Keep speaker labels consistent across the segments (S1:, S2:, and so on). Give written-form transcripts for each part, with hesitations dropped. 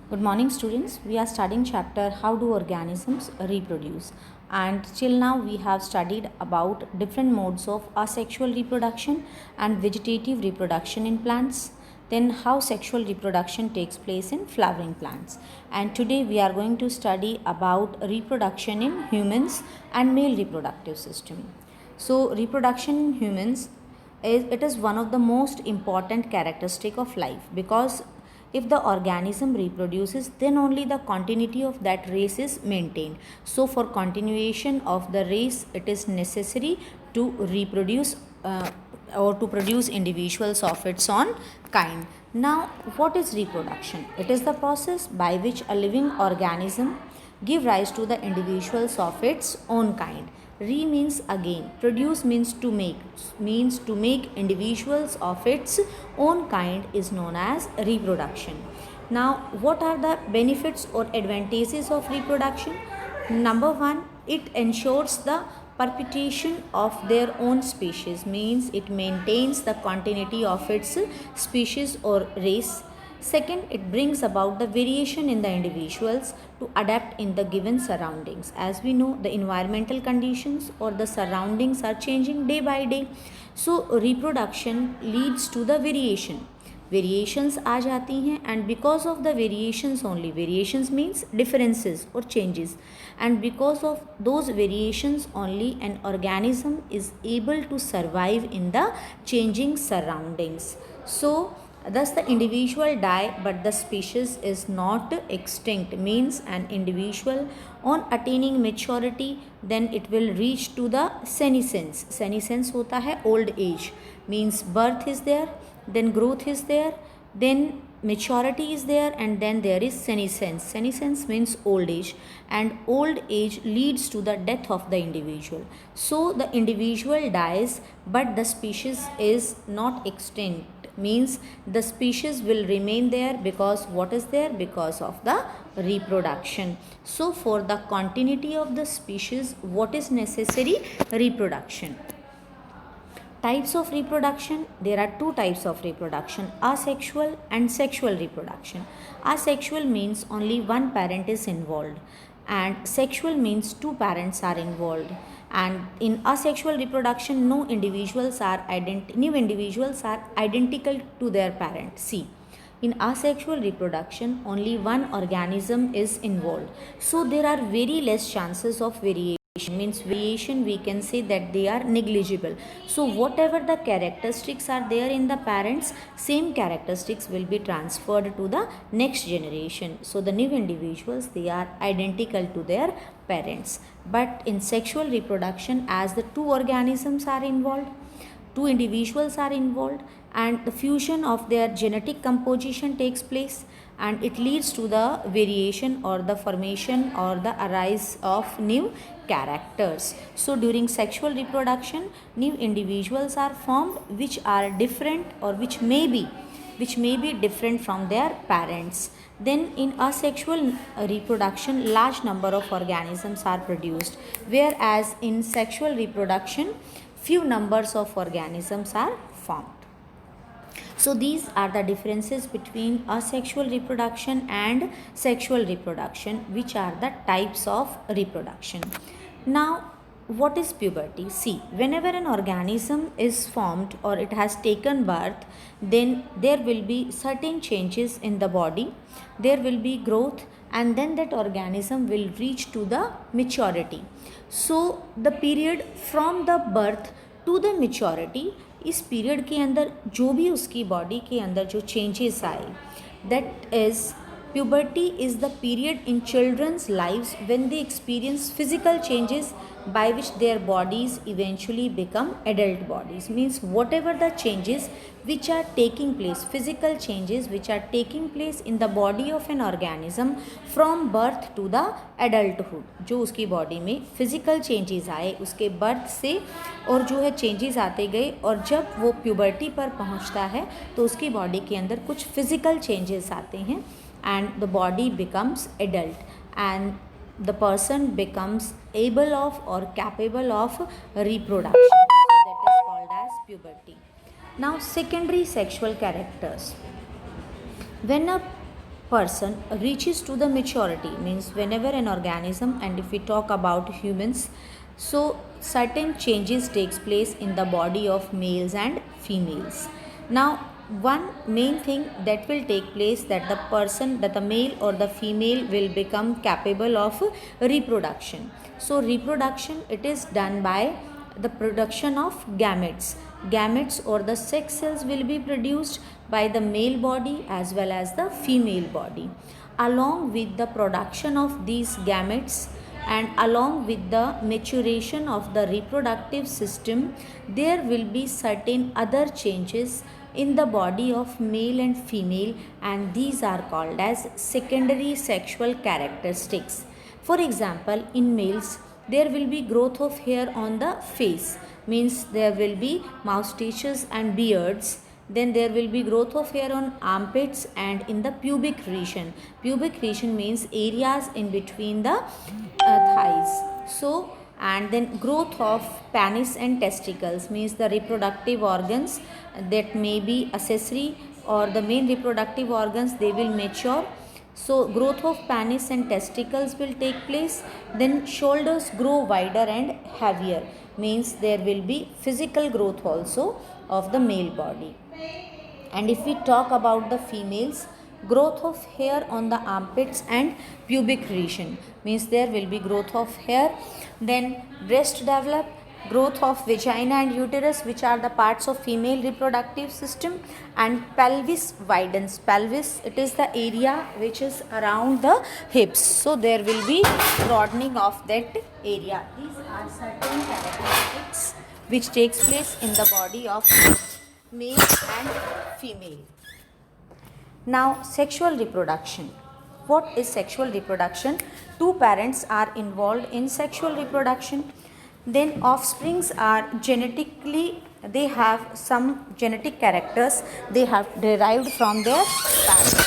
S1: Good morning, students. We are studying chapter How do organisms reproduce, and till now we have studied about different modes of asexual reproduction and vegetative reproduction in plants, then how sexual reproduction takes place in flowering plants, and today we are going to study about reproduction in humans and male reproductive system. So reproduction in humans is one of the most important characteristic of life, because if the organism reproduces, then only the continuity of that race is maintained. So for continuation of the race, it is necessary to reproduce or to produce individuals of its own kind. Now, what is reproduction? It is the process by which a living organism give rise to the individuals of its own kind. Re means again, produce means to make individuals of its own kind is known as reproduction. Now, what are the benefits or advantages of reproduction? Number one, it ensures the perpetuation of their own species, means it maintains the continuity of its species or race. Second, it brings about the variation in the individuals to adapt in the given surroundings. As we know, the environmental conditions or the surroundings are changing day by day. So, reproduction leads to the variation. Variations आ जाती हैं, and because of the variations only, variations means differences or changes, and because of those variations only, an organism is able to survive in the changing surroundings. So thus the individual die but the species is not extinct, means an individual on attaining maturity, then it will reach to the senescence. Senescence होता है old age, means birth is there, then growth is there, then maturity is there, and then there is senescence. Senescence means old age, and old age leads to the death of the individual. So the individual dies but the species is not extinct, means the species will remain there, because what is there? Because of the reproduction. So for the continuity of the species, what is necessary? Reproduction. Types of reproduction: there are two types of reproduction, asexual and sexual reproduction. Asexual means only one parent is involved, and sexual means two parents are involved. And in asexual reproduction, new individuals are identical to their parent. See, in asexual reproduction, only one organism is involved, so there are very less chances of variation. Means variation, we can say that they are negligible. So whatever the characteristics are there in the parents, same characteristics will be transferred to the next generation. So the new individuals, they are identical to their parents. But in sexual reproduction, as the two organisms are involved, two individuals are involved, and the fusion of their genetic composition takes place, and it leads to the variation or the formation or the arise of new characters. So during sexual reproduction, new individuals are formed which are different, or which may be different from their parents. Then in asexual reproduction, large number of organisms are produced, whereas in sexual reproduction, few numbers of organisms are formed. So these are the differences between asexual reproduction and sexual reproduction, which are the types of reproduction. Now, what is puberty? See, whenever an organism is formed or it has taken birth, then there will be certain changes in the body, there will be growth, and then that organism will reach to the maturity. So the period from the birth to the maturity, इस period के अंदर जो भी उसकी body के अंदर जो changes आए, that is puberty is the period in children's lives when they experience physical changes by which their bodies eventually become adult bodies. Means whatever the changes which are taking place, physical changes which are taking place in the body of an organism from birth to the adulthood, जो उसकी body में physical changes आए उसके birth से, और जो है changes आते गए, और जब वो प्यूबर्टी पर पहुंचता है तो उसकी बॉडी के अंदर कुछ फिजिकल चेंजेस आते हैं, and the body becomes adult, and the person becomes able of or capable of reproduction. So that is called as puberty. Now, secondary sexual characters. When a person reaches to the maturity, means whenever an organism, and if we talk about humans, so certain changes takes place in the body of males and females. Now one main thing that will take place, that the male or the female will become capable of reproduction. So reproduction, it is done by the production of gametes. Gametes or the sex cells will be produced by the male body as well as the female body. Along with the production of these gametes and along with the maturation of the reproductive system, there will be certain other changes in the body of male and female, and these are called as secondary sexual characteristics. For example, in males, there will be growth of hair on the face, means there will be moustaches and beards. Then there will be growth of hair on armpits and in the pubic region. Pubic region means areas in between the thighs. So, and then growth of penis and testicles, means the reproductive organs that may be accessory or the main reproductive organs, they will mature. So growth of penis and testicles will take place. Then shoulders grow wider and heavier, means there will be physical growth also of the male body. And if we talk about the females, growth of hair on the armpits and pubic region, means there will be growth of hair. Then breast develop, growth of vagina and uterus, which are the parts of female reproductive system. And pelvis widens. Pelvis, it is the area which is around the hips, so there will be broadening of that area. These are certain characteristics which takes place in the body of male and female. Now sexual reproduction. What is sexual reproduction? Two parents are involved in sexual reproduction. Then offsprings are genetically, they have some genetic characters they have derived from their parents.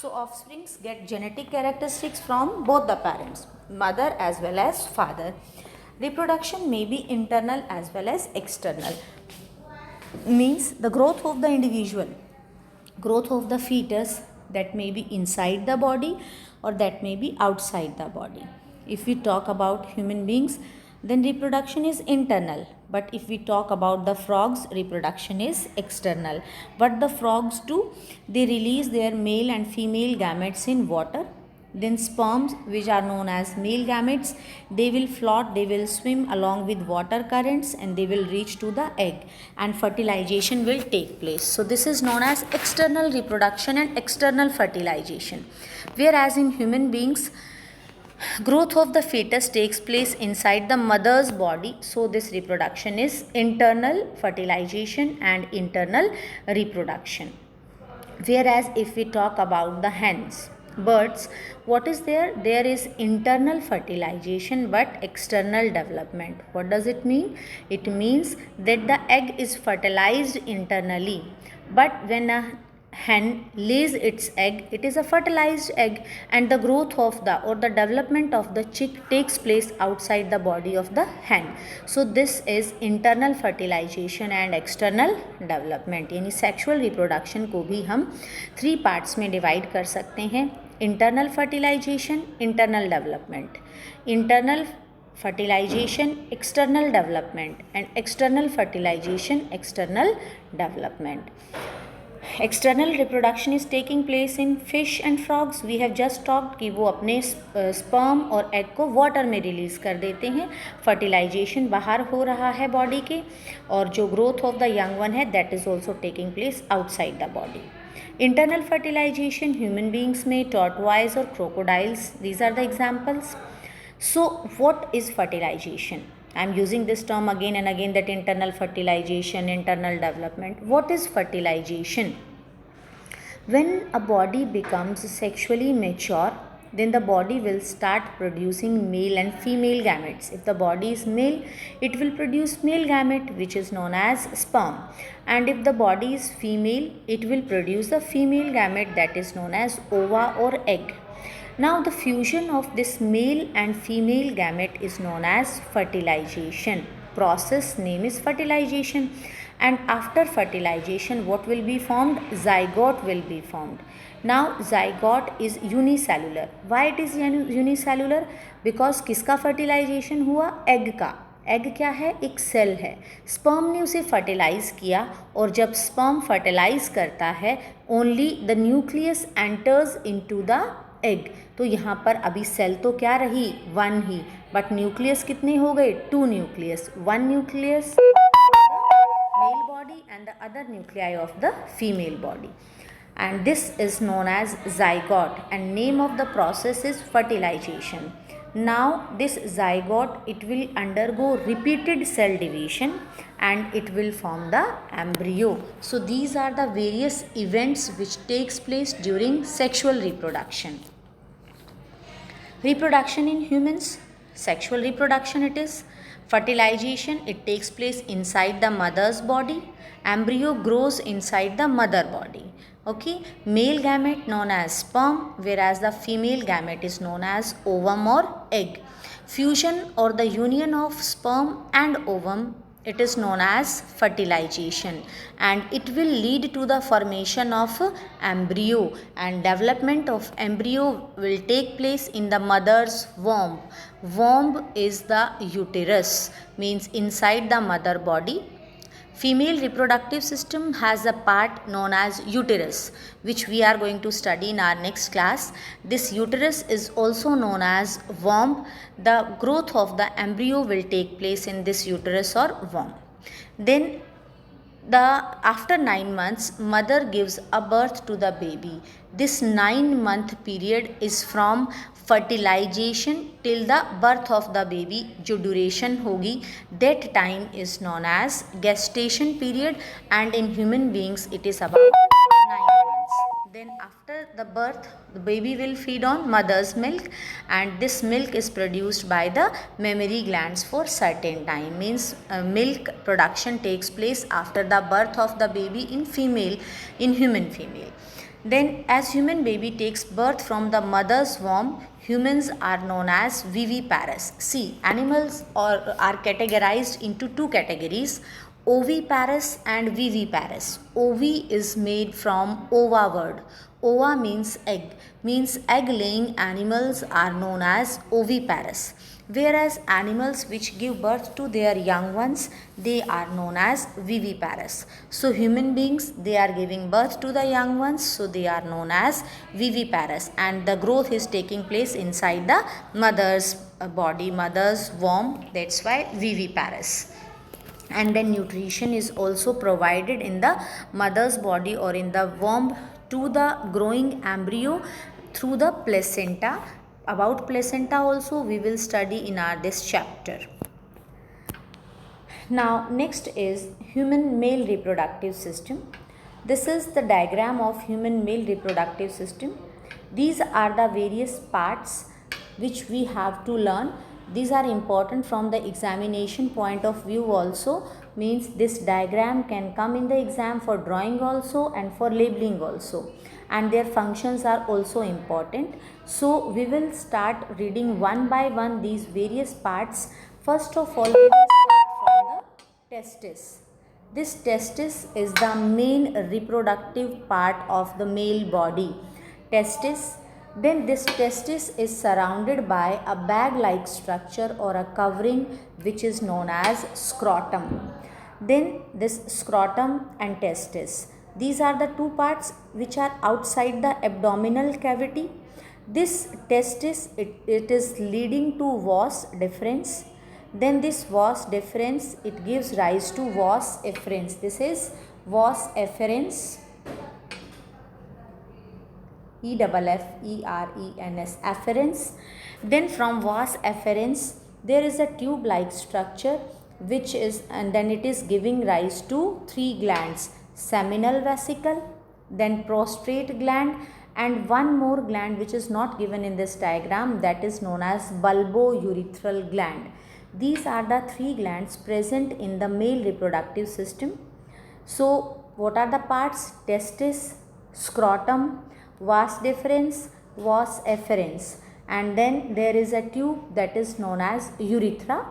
S1: So offsprings get genetic characteristics from both the parents, mother as well as father. Reproduction may be internal as well as external, means the growth of the individual, growth of the fetus, that may be inside the body or that may be outside the body. If we talk about human beings, then reproduction is internal. But if we talk about the frogs, reproduction is external. What the frogs do, they release their male and female gametes in water. Then sperms, which are known as male gametes, they will float, they will swim along with water currents and they will reach to the egg and fertilization will take place. So this is known as external reproduction and external fertilization. Whereas in human beings, growth of the fetus takes place inside the mother's body. So this reproduction is internal fertilization and internal reproduction. Whereas if we talk about the hens, birds, what is there? There is internal fertilization but external development. What does it mean? It means that the egg is fertilized internally, but when a hen lays its egg, it is a fertilized egg, and the growth of the or the development of the chick takes place outside the body of the hen. So this is internal fertilization and external development. यानी sexual reproduction को भी हम 3 parts में divide कर सकते हैं: internal fertilization, internal development, internal fertilization, external development, and external fertilization, external development. External reproduction is taking place in fish and frogs. We have just talked कि वो अपने sperm और egg को water में release कर देते हैं. Fertilization बाहर हो रहा है body के, और जो growth of the young one है, that is also taking place outside the body. Internal fertilization, human beings में tortoise और crocodiles, these are the examples. So what is fertilization? I am using this term again and again, that internal fertilization, internal development. What is fertilization? When a body becomes sexually mature, then the body will start producing male and female gametes. If the body is male, it will produce male gamete, which is known as sperm. And if the body is female, it will produce the female gamete, that is known as ova or egg. Now the fusion of this male and female gamete is known as fertilization. Process name is fertilization. and after fertilization what will be formed? Zygote will be formed. Now zygote is unicellular. Why it is unicellular? Because किसका fertilization हुआ? Egg का. Egg क्या है? एक cell है. Sperm ने उसे fertilise किया और जब स्पर्म फर्टिलाइज करता है only the nucleus enters into the egg. तो यहाँ पर अभी सेल तो क्या रही? वन ही, बट न्यूक्लियस कितने हो गए? Two nucleus. One nucleus male body and the other nuclei of the female body, and this is known as zygote, and name of the process is fertilization. Now this zygote, it will undergo repeated cell division and it will form the embryo. So these are the various events which takes place during sexual reproduction. Reproduction in humans, sexual reproduction it is. Fertilization, it takes place inside the mother's body. Embryo grows inside the mother body. Okay, male gamete known as sperm, whereas the female gamete is known as ovum or egg. Fusion or the union of sperm and ovum, it is known as fertilization, and it will lead to the formation of embryo, and development of embryo will take place in the mother's womb. Womb is the uterus, means inside the mother body. Female reproductive system has a part known as uterus, which we are going to study in our next class. This uterus is also known as womb. The growth of the embryo will take place in this uterus or womb. Then after 9 months, mother gives a birth to the baby. This 9-month period is from fertilization till the birth of the baby. जो duration होगी, that time is known as gestation period, and in human beings it is about 9 months. Then after the birth, the baby will feed on mother's milk, and this milk is produced by the mammary glands for certain time. Means milk production takes place after the birth of the baby in human female. Then as human baby takes birth from the mother's womb, humans are known as viviparous. See, animals are categorized into two categories, oviparous and viviparous. Ovi is made from ova word. Ova means egg laying animals are known as oviparous, whereas animals which give birth to their young ones, they are known as viviparous. So human beings, they are giving birth to the young ones, so they are known as viviparous, and the growth is taking place inside the mother's body, mother's womb. That's why viviparous. And then nutrition is also provided in the mother's body or in the womb to the growing embryo through the placenta. About placenta also we will study in this chapter. Now next is human male reproductive system. This is the diagram of human male reproductive system. These are the various parts which we have to learn. These are important from the examination point of view also. Means this diagram can come in the exam for drawing also and for labeling also, and their functions are also important. So we will start reading one by one these various parts. First of all, we will start from the testis. This testis is the main reproductive part of the male body. Testis. Then this testis is surrounded by a bag-like structure or a covering which is known as scrotum. Then this scrotum and testis. These are the two parts which are outside the abdominal cavity. This testis, it is leading to vas deferens. Then this vas deferens, it gives rise to vas efferens. This is vas efferens. EFFERENS, afferents. Then from vas efferens, there is a tube-like structure which is, and then it is giving rise to three glands: seminal vesicle, then prostrate gland, and one more gland which is not given in this diagram, that is known as bulbourethral gland. These are the three glands present in the male reproductive system. So what are the parts? Testis, scrotum, vas deferens, vas efferens, and then there is a tube that is known as urethra.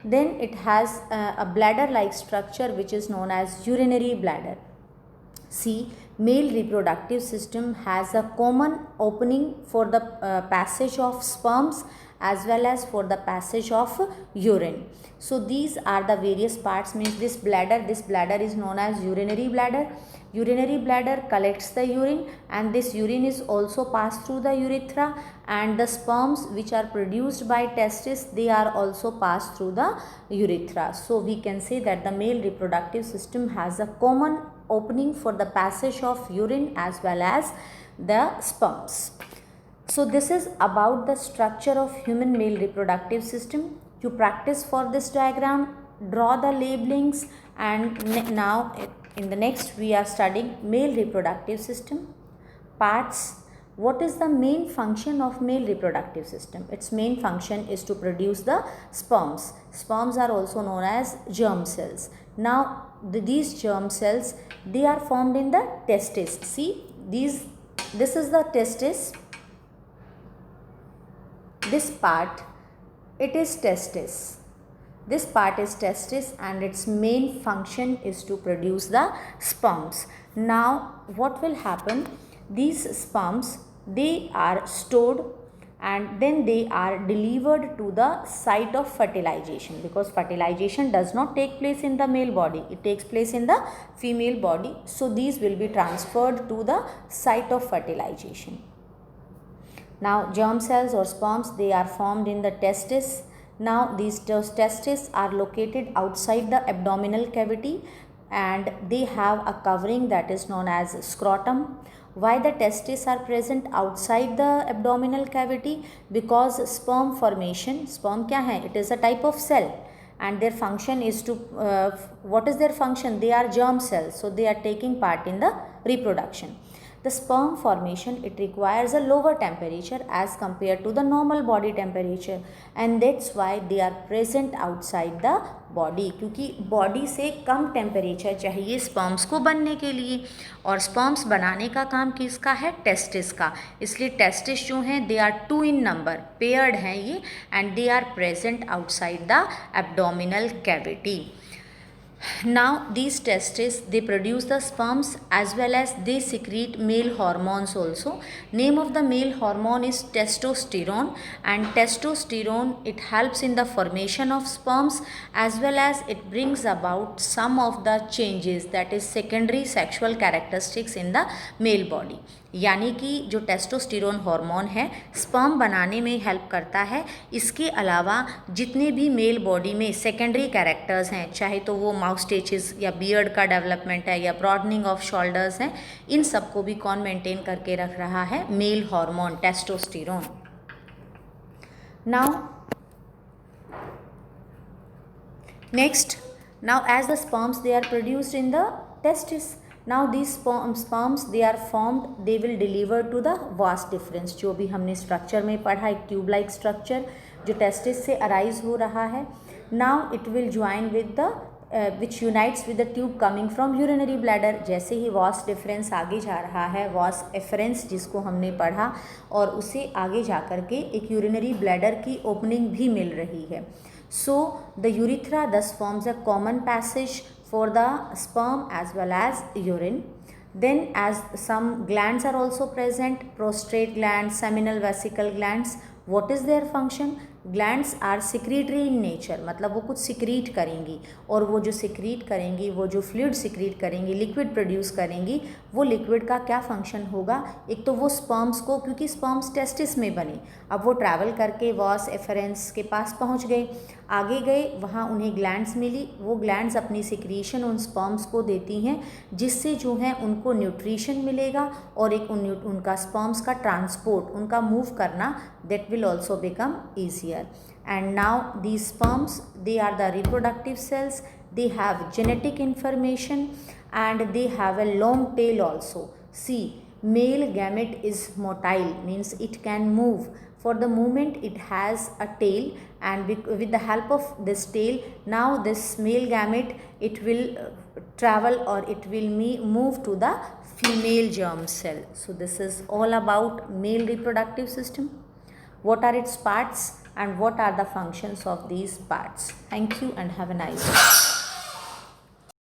S1: Then it has a bladder-like structure which is known as urinary bladder. See, male reproductive system has a common opening for the passage of sperms as well as for the passage of urine. So these are the various parts. Means this bladder is known as urinary bladder. Urinary bladder collects the urine, and this urine is also passed through the urethra, and the sperms which are produced by testis, they are also passed through the urethra. So we can say that the male reproductive system has a common opening for the passage of urine as well as the sperms. So this is about the structure of human male reproductive system. You practice for this diagram, draw the labelings, and now in the next we are studying male reproductive system. Parts. What is the main function of male reproductive system? Its main function is to produce the sperms. Sperms are also known as germ cells. Now these germ cells, they are formed in the testis. See, this is the testis. This part, it is testis. This part is testis, and its main function is to produce the sperms. Now what will happen? These sperms, they are stored and then they are delivered to the site of fertilization, because fertilization does not take place in the male body, it takes place in the female body. So these will be transferred to the site of fertilization. Now germ cells or sperms, they are formed in the testis. Now these testes are located outside the abdominal cavity, and they have a covering that is known as scrotum. Why the testes are present outside the abdominal cavity? Because sperm formation, sperm क्या है? It is a type of cell, and their function is to, what is their function? They are germ cells, so they are taking part in the reproduction. The sperm formation, it requires a lower temperature as compared to the normal body temperature, and that's why they are present outside the body, क्योंकि body से कम temperature चाहिए sperms को बनने के लिए, और sperms बनाने का काम किसका है? टेस्टिस का. इसलिए टेस्टिस जो हैं, they are 2 in number, paired हैं ये, and they are present outside the abdominal cavity. Now these testes, they produce the sperms as well as they secrete male hormones also. Name of the male hormone is testosterone, and testosterone, it helps in the formation of sperms as well as it brings about some of the changes, that is secondary sexual characteristics in the male body. यानी कि जो testosterone hormone है sperm बनाने में help करता है. इसके अलावा जितने भी मेल बॉडी में सेकेंडरी कैरेक्टर्स हैं, चाहे तो वो माउस्टेचेस या बियर्ड का डेवलपमेंट है या ब्रॉडनिंग ऑफ शोल्डर्स हैं, इन सबको भी कौन मेंटेन करके रख रहा है? Male hormone testosterone. Now next, now as the sperms they are produced in the testis. Now these sperms, they are formed, they will deliver to the vas deferens, जो भी हमने स्ट्रक्चर में पढ़ा, एक ट्यूब लाइक स्ट्रक्चर जो testis से arise हो रहा है. Now it will join with the which unites with the tube coming from urinary bladder. जैसे ही vas deferens आगे जा रहा है, vas efferents जिसको हमने पढ़ा, और उसे आगे जा कर के एक यूरिनरी ब्लैडर की ओपनिंग भी मिल रही है. So the urethra thus forms a common passage for the sperm as well as urine. Then as some glands are also present, prostate glands, seminal vesicle glands. What is their function? Glands are secretory in nature, मतलब वो कुछ secrete करेंगी, और वो जो secrete करेंगी, वो जो फ्लूइड सिक्रीट करेंगी, लिक्विड प्रोड्यूस करेंगी, वो लिक्विड का क्या फंक्शन होगा? एक तो वो स्पर्म्स को, क्योंकि स्पर्म्स टेस्टिस में बने, अब वो ट्रैवल करके वास एफरेंस के पास पहुंच गए, आगे गए, वहाँ उन्हें ग्लैंड्स मिली, वो ग्लैंड्स अपनी सिक्रीशन उन स्पर्म्स को देती हैं, जिससे जो है उनको न्यूट्रिशन मिलेगा, और एक उनका स्पर्म्स का ट्रांसपोर्ट, उनका मूव करना, that will also become easier. And now these sperms, they are the reproductive cells, they have genetic information and they have a long tail also. See, male gamete is motile, means it can move. For the moment it has a tail, and with the help of this tail, now this male gamete, it will travel, or it will move to the female germ cell. So this is all about male reproductive system. What are its parts? and what are the functions of these parts. Thank you and have a nice day.